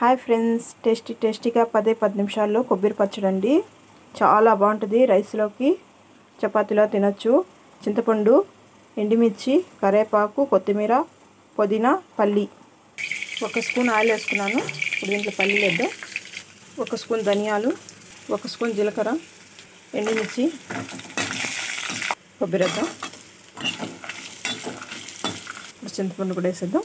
Hi friends, టేస్టీగా 10 నిమిషాల్లో కొబ్బరి పచ్చడి అండి. చాలా బాగుంటుంది. రైస్లోకి చపాతీలో తినొచ్చు. చింతపండు, ఎండుమిర్చి, కరివేపాకు, కొత్తిమీర, పుదీనా, పల్లి. 1 స్పూన్ ఆయిల్ వేసుకున్నాను. ఇప్పుడు దీంట్లో పల్లీలు వేద్దాం. 1 స్పూన్ ధనియాలు, 1 స్పూన్ జీలకర్ర, ఎండుమిర్చి, కొబ్బరి వేద్దాం. చింతపండు కూడా వేసేద్దాం.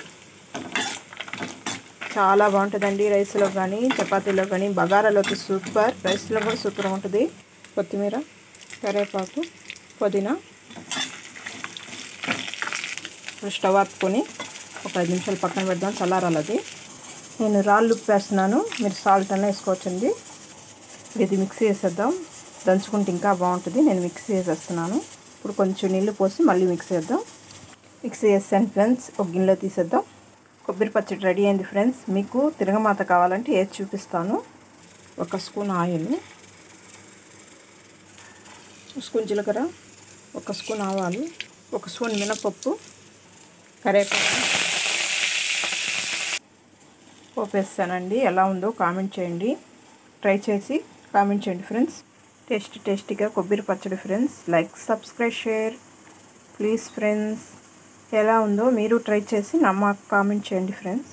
చాలా బాగుంటుందండి. రైస్లో కానీ చపాతీలో కానీ బగారాలోకి సూపర్, రైస్లో కూడా సూపర్ ఉంటుంది. కొత్తిమీర, కరివేపాకు, పుదీనా. స్టవ్ ఆపుకొని ఒక 5 నిమిషాలు పక్కన పెడదాం, చల్లారాలది. నేను రాళ్ళు ఉప్పు వేస్తున్నాను, మీరు సాల్ట్ అన్న వేసుకోవచ్చండి. ఇది మిక్సీ వేసేద్దాం. దంచుకుంటే ఇంకా బాగుంటుంది. నేను మిక్సీ వేసేస్తున్నాను. ఇప్పుడు కొంచెం నీళ్ళు పోసి మళ్ళీ మిక్సీ వేద్దాం. మిక్సీ వేసాను ఫ్రెండ్స్. ఒక గిన్నెలో తీసేద్దాం. కొబ్బరి పచ్చడి రెడీ అయింది ఫ్రెండ్స్. మీకు తిరగమాత కావాలంటే వేసి చూపిస్తాను. 1 స్పూన్ ఆయిల్, 1 స్పూన్ జీలకర్ర, 1 స్పూన్ ఆవాలు, 1 స్పూన్ మినపప్పు, కరివేపాకు పోపు వేస్తానండి. ఎలా ఉందో కామెంట్ చేయండి. ట్రై చేసి కామెంట్ చేయండి ఫ్రెండ్స్. టేస్టీగా కొబ్బరి పచ్చడి friends. Like, subscribe, share please friends. ఎలా ఉందో మీరు ట్రై చేసి మాకు కామెంట్ చేయండి ఫ్రెండ్స్.